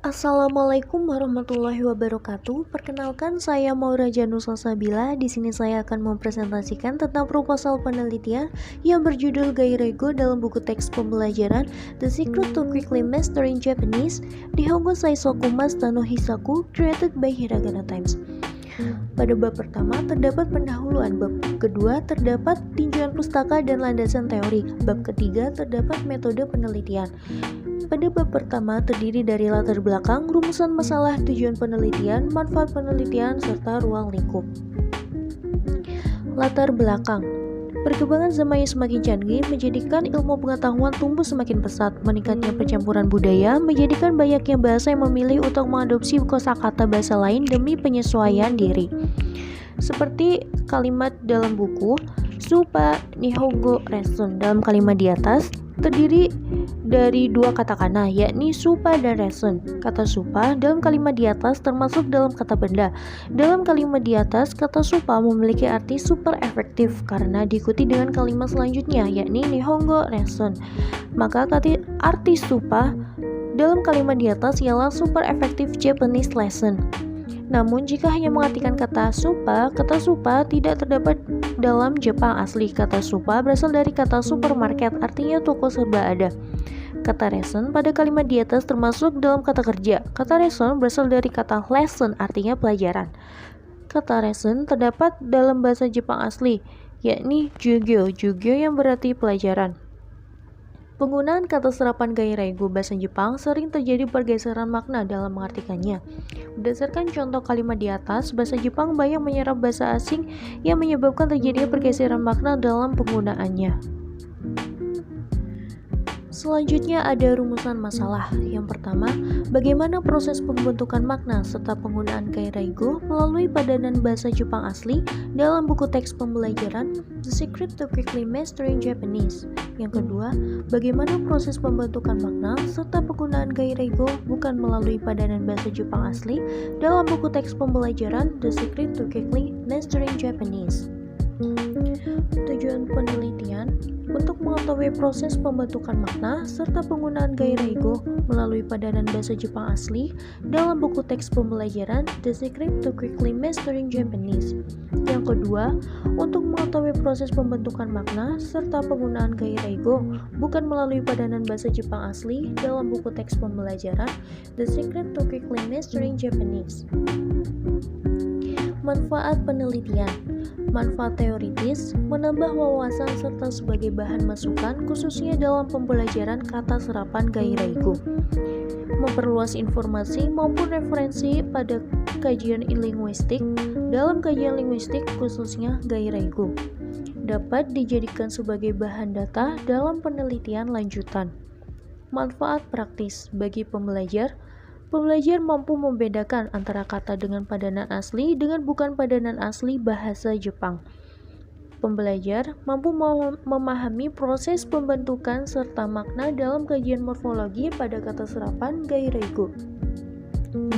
Assalamualaikum warahmatullahi wabarakatuh. Perkenalkan, saya Maura Janus Salsabila. Di sini saya akan mempresentasikan tentang proposal penelitian yang berjudul Gairaigo dalam buku teks pembelajaran The Secret to Quickly Mastering Japanese, Nihongo Saisoku Masta no Hisaku, created by Hiragana Times. Pada bab pertama terdapat pendahuluan, bab kedua terdapat tinjauan pustaka dan landasan teori, bab ketiga terdapat metode penelitian. Pada bab pertama terdiri dari latar belakang, rumusan masalah, tujuan penelitian, manfaat penelitian, serta ruang lingkup. Latar belakang. Perkembangan zaman yang semakin canggih menjadikan ilmu pengetahuan tumbuh semakin pesat. Meningkatnya percampuran budaya menjadikan banyaknya bahasa yang memilih untuk mengadopsi kosakata bahasa lain demi penyesuaian diri. Seperti kalimat dalam buku Supa Nihongo Reson dalam kalimat di atas terdiri dari dua katakana, yakni supa dan reson. Kata supa dalam kalimat di atas termasuk dalam kata benda. Dalam kalimat di atas, kata supa memiliki arti super efektif karena diikuti dengan kalimat selanjutnya, yakni nihongo reson. Maka arti supa dalam kalimat di atas ialah super efektif Japanese lesson. Namun jika hanya mengartikan kata supa tidak terdapat dalam Jepang asli. Kata supa berasal dari kata supermarket, artinya toko serba ada. Kata reson pada kalimat di atas termasuk dalam kata kerja. Kata reson berasal dari kata lesson, artinya pelajaran. Kata reson terdapat dalam bahasa Jepang asli, yakni jugyo yang berarti pelajaran. Penggunaan kata serapan gairaigo bahasa Jepang sering terjadi pergeseran makna dalam mengartikannya. Berdasarkan contoh kalimat di atas, bahasa Jepang banyak menyerap bahasa asing yang menyebabkan terjadinya pergeseran makna dalam penggunaannya. Selanjutnya ada rumusan masalah. Yang pertama, bagaimana proses pembentukan makna serta penggunaan gairaigo melalui padanan bahasa Jepang asli dalam buku teks pembelajaran The Secret to Quickly Mastering Japanese. Yang kedua, bagaimana proses pembentukan makna serta penggunaan gairaigo bukan melalui padanan bahasa Jepang asli dalam buku teks pembelajaran The Secret to Quickly Mastering Japanese. Tujuan penelitian untuk mengetahui proses pembentukan makna serta penggunaan gairaigo melalui padanan bahasa Jepang asli dalam buku teks pembelajaran The Secret to Quickly Mastering Japanese. Yang kedua, untuk mengetahui proses pembentukan makna serta penggunaan gairaigo bukan melalui padanan bahasa Jepang asli dalam buku teks pembelajaran The Secret to Quickly Mastering Japanese. Manfaat penelitian. Manfaat teoritis, menambah wawasan serta sebagai bahan masukan khususnya dalam pembelajaran kata serapan gairaigo. Memperluas informasi maupun referensi pada kajian linguistik dalam kajian linguistik khususnya gairaigo. Dapat dijadikan sebagai bahan data dalam penelitian lanjutan. Manfaat praktis bagi pembelajar. Pembelajar mampu membedakan antara kata dengan padanan asli dengan bukan padanan asli bahasa Jepang. Pembelajar mampu memahami proses pembentukan serta makna dalam kajian morfologi pada kata serapan gairaigo.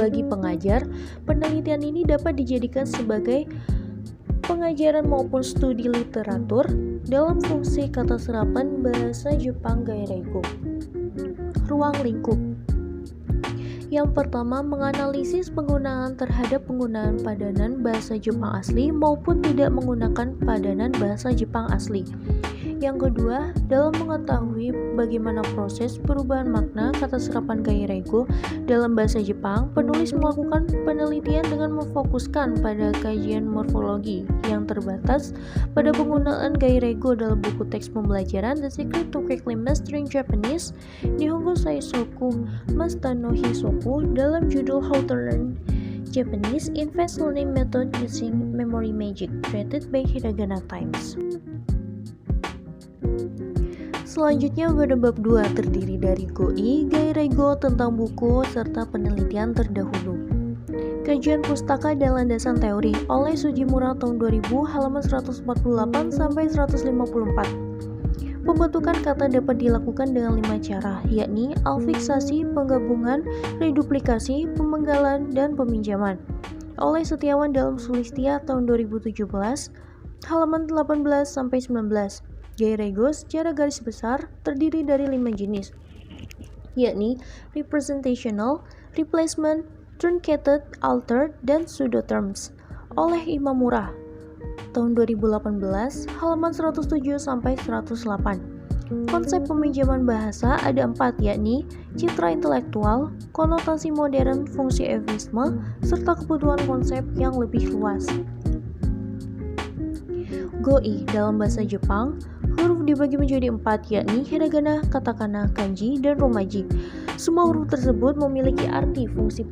Bagi pengajar, penelitian ini dapat dijadikan sebagai pengajaran maupun studi literatur dalam fungsi kata serapan bahasa Jepang gairaigo. Ruang lingkup. Yang pertama, menganalisis penggunaan terhadap penggunaan padanan bahasa Jepang asli maupun tidak menggunakan padanan bahasa Jepang asli. Yang kedua, dalam mengetahui bagaimana proses perubahan makna kata serapan gairaigo dalam bahasa Jepang, penulis melakukan penelitian dengan memfokuskan pada kajian morfologi yang terbatas pada penggunaan gairaigo dalam buku teks pembelajaran The Secret to Quickly Mastering Japanese, Nihongo Saisoku Masta no Hisoku dalam judul How to Learn Japanese in Fast Learning Method Using Memory Magic, created by Hiragana Times. Selanjutnya pada bab 2 terdiri dari GOI, gairaigo tentang buku, serta penelitian terdahulu. Kajian pustaka dan landasan teori oleh Sujimura tahun 2000 halaman 148 sampai 154. Pembentukan kata dapat dilakukan dengan 5 cara, yakni alfiksasi, penggabungan, reduplikasi, pemenggalan, dan peminjaman. Oleh Setiawan dalam Sulistya tahun 2017 halaman 18 sampai 19. Gairaigo secara garis besar terdiri dari 5 jenis, yakni representational, replacement, truncated, altered, dan pseudoterms oleh Imamura tahun 2018 halaman 107 sampai 108. Konsep peminjaman bahasa ada 4, yakni citra intelektual, konotasi modern, fungsi eufemisme, serta kebutuhan konsep yang lebih luas. Goi dalam bahasa Jepang, huruf dibagi menjadi 4, yakni hiragana, katakana, kanji, dan romaji. Semua huruf tersebut memiliki arti, fungsi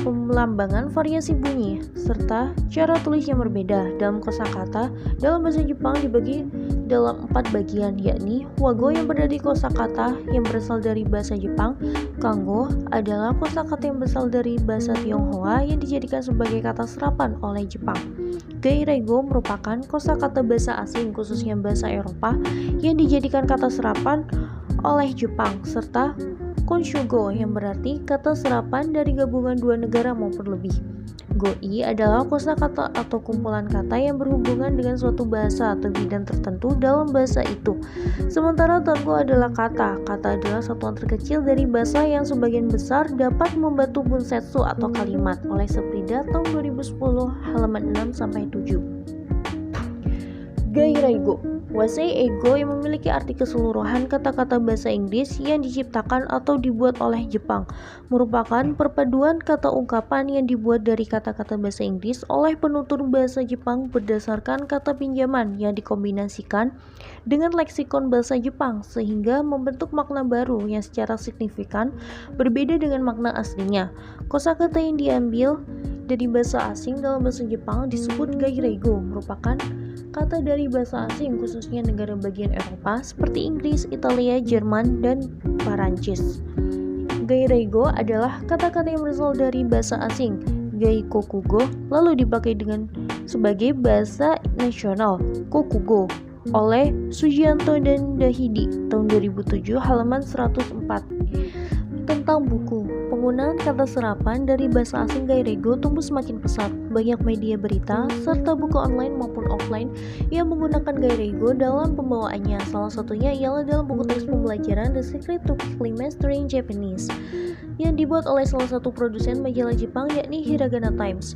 pemelambangan, variasi bunyi, serta cara tulis yang berbeda. Dalam kosakata, dalam bahasa Jepang dibagi dalam 4 bagian, yakni wago yang berarti kosakata yang berasal dari bahasa Jepang, kango adalah kosakata yang berasal dari bahasa Tionghoa yang dijadikan sebagai kata serapan oleh Jepang. Gairaigo merupakan kosakata bahasa asing, khususnya bahasa Eropa, yang dijadikan kata serapan oleh Jepang, serta konshugo yang berarti kata serapan dari gabungan 2 negara maupun lebih. Goi adalah kosakata atau kumpulan kata yang berhubungan dengan suatu bahasa atau bidang tertentu dalam bahasa itu. Sementara tango adalah kata. Kata adalah satuan terkecil dari bahasa yang sebagian besar dapat membantu bunsetsu atau kalimat oleh Sprida tahun 2010 halaman 6 sampai 7. Gairaigo, wasei ego yang memiliki arti keseluruhan kata-kata bahasa Inggris yang diciptakan atau dibuat oleh Jepang, merupakan perpaduan kata ungkapan yang dibuat dari kata-kata bahasa Inggris oleh penutur bahasa Jepang berdasarkan kata pinjaman yang dikombinasikan dengan leksikon bahasa Jepang sehingga membentuk makna baru yang secara signifikan berbeda dengan makna aslinya. Kosakata yang diambil dari bahasa asing dalam bahasa Jepang disebut gairaigo, merupakan kata dari bahasa asing khususnya negara bagian Eropa seperti Inggris, Italia, Jerman, dan Perancis. Gairaigo adalah kata-kata yang berasal dari bahasa asing, gaikokugo, lalu dipakai sebagai bahasa nasional, kokugo, oleh Sujianto dan Dahidi tahun 2007 halaman 104. Tentang buku, penggunaan kata serapan dari bahasa asing gairaigo tumbuh semakin pesat. Banyak media berita serta buku online maupun offline yang menggunakan gairaigo dalam pembawaannya. Salah satunya ialah dalam buku teks pembelajaran The Secret to Quickly Mastering Japanese yang dibuat oleh salah satu produsen majalah Jepang, yakni Hiragana Times.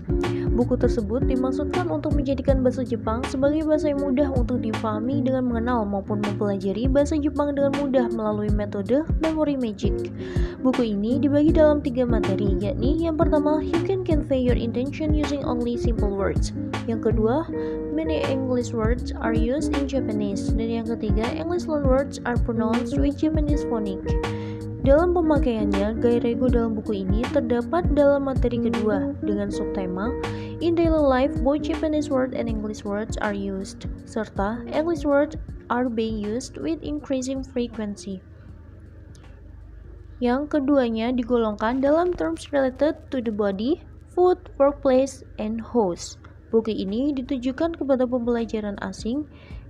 Buku tersebut dimaksudkan untuk menjadikan bahasa Jepang sebagai bahasa yang mudah untuk dipahami dengan mengenal maupun mempelajari bahasa Jepang dengan mudah melalui metode memory magic. Buku ini dibagi dalam 3 materi, yakni yang pertama, you can convey your intention using only simple words. Yang kedua, many English words are used in Japanese. Dan yang ketiga, English loanwords are pronounced with Japanese phonic. Dalam pemakaiannya, gairaigo dalam buku ini terdapat dalam materi kedua dengan subtema In daily life, both Japanese words and English words are used, serta English words are being used with increasing frequency. Yang keduanya digolongkan dalam terms related to the body, food, workplace, and house. Buku ini ditujukan kepada pembelajaran asing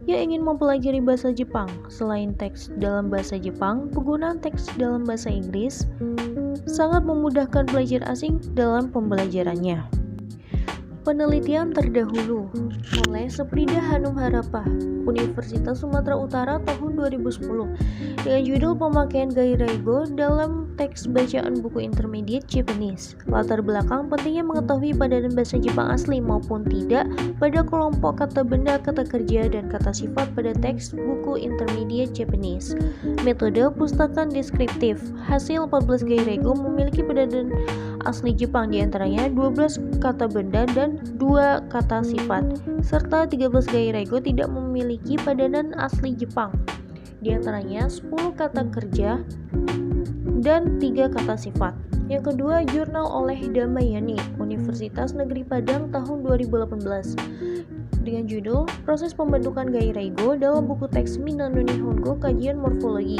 yang ingin mempelajari bahasa Jepang. Selain teks dalam bahasa Jepang, penggunaan teks dalam bahasa Inggris sangat memudahkan pelajar asing dalam pembelajarannya. Penelitian terdahulu oleh Sprida Hanum Harapah, Universitas Sumatera Utara tahun 2010 dengan judul pemakaian gairaigo dalam teks bacaan buku intermediate Japanese. Latar belakang pentingnya mengetahui padanan bahasa Jepang asli maupun tidak pada kelompok kata benda, kata kerja, dan kata sifat pada teks buku intermediate Japanese. Metode pustakan deskriptif. Hasil 14 gairaigo memiliki padanan asli Jepang, diantaranya 12 kata benda dan 2 kata sifat, serta 13 gairaigo tidak memiliki padanan asli Jepang, diantaranya 10 kata kerja dan 3 kata sifat. Yang kedua, jurnal oleh Damayani, Universitas Negeri Padang tahun 2018 dengan judul Proses Pembentukan Gairaigo dalam buku teks Minano Nihongo Kajian Morfologi.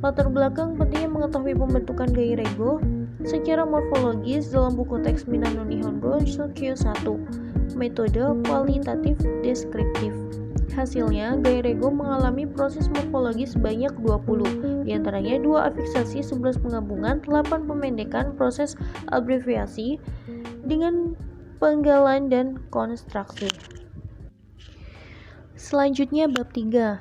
Latar belakang pentingnya mengetahui pembentukan gairaigo secara morfologis dalam buku teks Minano Nihongo Shokyo 1, metode kualitatif deskriptif. Hasilnya, gairaigo mengalami proses morfologis sebanyak 20, diantaranya 2 afiksasi, 11 penggabungan, 8 pemendekan, proses abreviasi dengan penggalan dan konstruksi. Selanjutnya, bab 3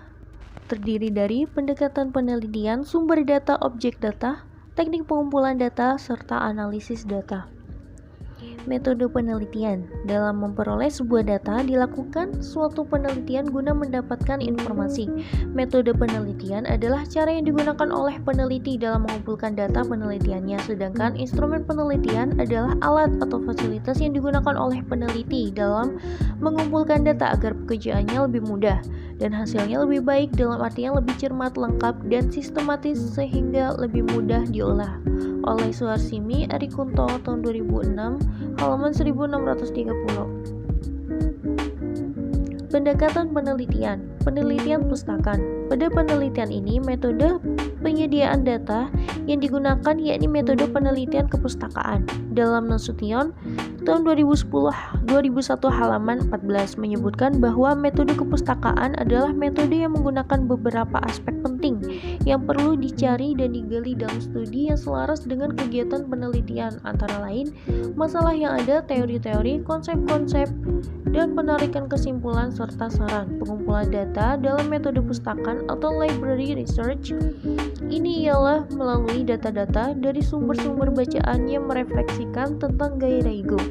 terdiri dari pendekatan penelitian, sumber data, objek data, Teknik pengumpulan data serta analisis data. Metode penelitian. Dalam memperoleh sebuah data, dilakukan suatu penelitian guna mendapatkan informasi. Metode penelitian adalah cara yang digunakan oleh peneliti dalam mengumpulkan data penelitiannya, sedangkan instrumen penelitian adalah alat atau fasilitas yang digunakan oleh peneliti dalam mengumpulkan data agar pekerjaannya lebih mudah dan hasilnya lebih baik, dalam artian lebih cermat, lengkap, dan sistematis sehingga lebih mudah diolah. Oleh Suharsimi Arikunto tahun 2006, halaman 1630. Pendekatan penelitian. Penelitian pustakaan. Pada penelitian ini, metode penyediaan data yang digunakan yakni metode penelitian kepustakaan. Dalam Nasution tahun 2001 halaman 14 menyebutkan bahwa metode kepustakaan adalah metode yang menggunakan beberapa aspek penting yang perlu dicari dan digali dalam studi yang selaras dengan kegiatan penelitian, antara lain masalah yang ada, teori-teori, konsep-konsep, dan penarikan kesimpulan serta saran. Pengumpulan data dalam metode pustakaan atau library research ini ialah melalui data-data dari sumber-sumber bacaan yang merefleksikan tentang gairah ego.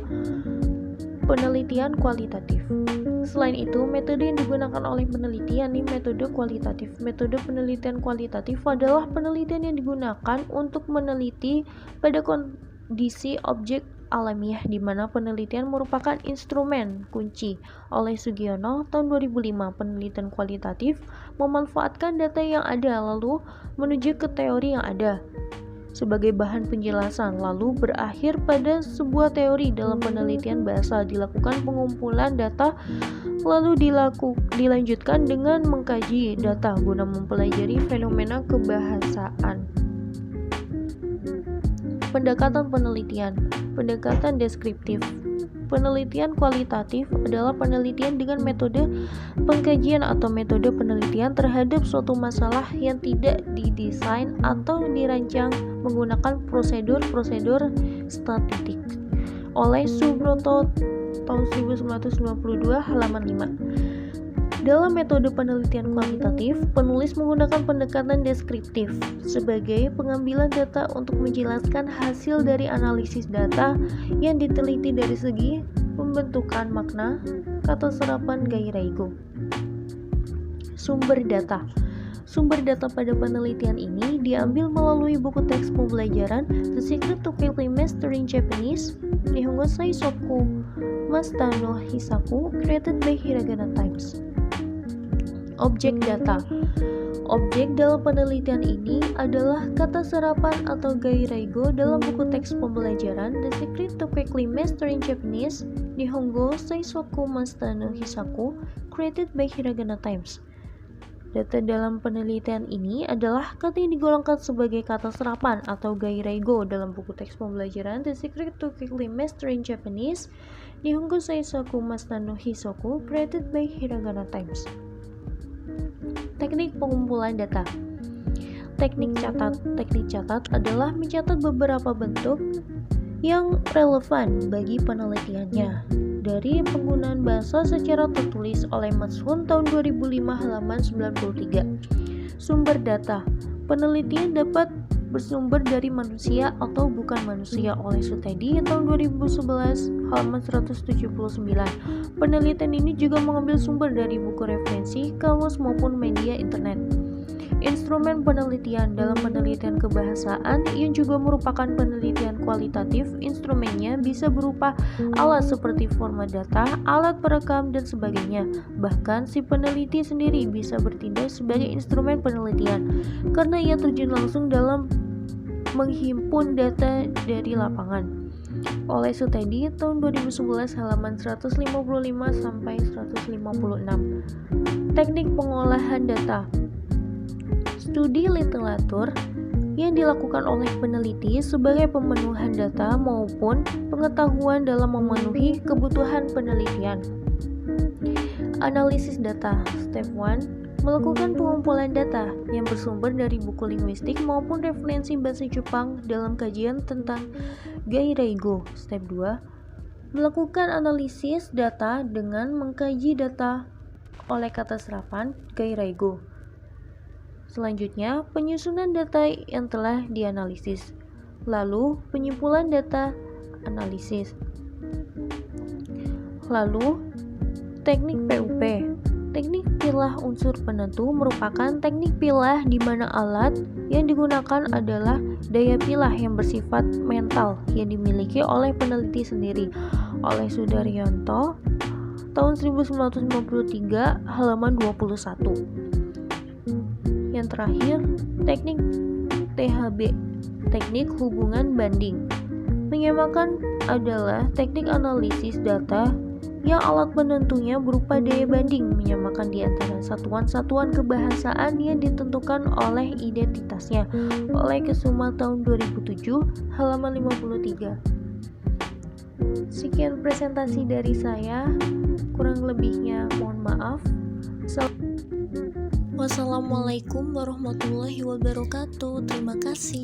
Penelitian kualitatif. Selain itu, metode yang digunakan oleh peneliti yakni metode kualitatif. Metode penelitian kualitatif adalah penelitian yang digunakan untuk meneliti pada kondisi objek alamiah, di mana penelitian merupakan instrumen kunci. Oleh Sugiono tahun 2005, penelitian kualitatif memanfaatkan data yang ada lalu menuju ke teori yang ada sebagai bahan penjelasan, lalu berakhir pada sebuah teori. Dalam penelitian bahasa dilakukan pengumpulan data lalu dilanjutkan dengan mengkaji data guna mempelajari fenomena kebahasaan. Pendekatan penelitian. Pendekatan deskriptif. Penelitian kualitatif adalah penelitian dengan metode pengkajian atau metode penelitian terhadap suatu masalah yang tidak didesain atau dirancang menggunakan prosedur-prosedur statistik. Oleh Subroto tahun 1992 halaman 5. Dalam metode penelitian kualitatif, penulis menggunakan pendekatan deskriptif sebagai pengambilan data untuk menjelaskan hasil dari analisis data yang diteliti dari segi pembentukan makna, kata serapan gairah ego. Sumber data. Sumber data pada penelitian ini diambil melalui buku teks pembelajaran The Secret to Quickly Mastering Japanese, Nihongo Saisoku Masta no Hisaku, created by Hiragana Times. Objek data. Objek dalam penelitian ini adalah kata serapan atau gairah ego dalam buku teks pembelajaran The Secret to Quickly Mastering Japanese, Nihongo Saisoku Masta no Hisaku, created by Hiragana Times. Data dalam penelitian ini adalah kata yang digolongkan sebagai kata serapan atau gairah ego dalam buku teks pembelajaran The Secret to Quickly Mastering Japanese, Nihongo Saisoku Masta no Hisaku, created by Hiragana Times. Teknik pengumpulan data. Teknik catat. Teknik catat adalah mencatat beberapa bentuk yang relevan bagi penelitiannya dari penggunaan bahasa secara tertulis oleh Matsun tahun 2005 halaman 93. Sumber data. Penelitian dapat bersumber dari manusia atau bukan manusia oleh Sutedi tahun 2011 halaman 179. Penelitian ini juga mengambil sumber dari buku referensi, kamus maupun media internet. Instrumen penelitian. Dalam penelitian kebahasaan yang juga merupakan penelitian kualitatif, instrumennya bisa berupa alat seperti format data, alat perekam, dan sebagainya. Bahkan si peneliti sendiri bisa bertindak sebagai instrumen penelitian karena ia terjun langsung dalam menghimpun data dari lapangan. Oleh Sutedi tahun 2011 halaman 155 sampai 156. Teknik pengolahan data. Studi literatur yang dilakukan oleh peneliti sebagai pemenuhan data maupun pengetahuan dalam memenuhi kebutuhan penelitian. Analisis data. Step 1. Melakukan pengumpulan data yang bersumber dari buku linguistik maupun referensi bahasa Jepang dalam kajian tentang gairah ego. Step 2. Melakukan analisis data dengan mengkaji data oleh kata serapan gairah ego. Selanjutnya, penyusunan data yang telah dianalisis. Lalu, penyimpulan data analisis. Lalu, teknik PUP. Teknik pilah unsur penentu merupakan teknik pilah di mana alat yang digunakan adalah daya pilah yang bersifat mental yang dimiliki oleh peneliti sendiri. Oleh Sudaryanto, tahun 1953, halaman 21. Yang terakhir, teknik THB, teknik hubungan banding. Menyamakan adalah teknik analisis data yang alat penentunya berupa daya banding, menyamakan di antara satuan-satuan kebahasaan yang ditentukan oleh identitasnya. Oleh Kesuma tahun 2007, halaman 53. Sekian presentasi dari saya, kurang lebihnya mohon maaf. Wassalamualaikum warahmatullahi wabarakatuh. Terima kasih.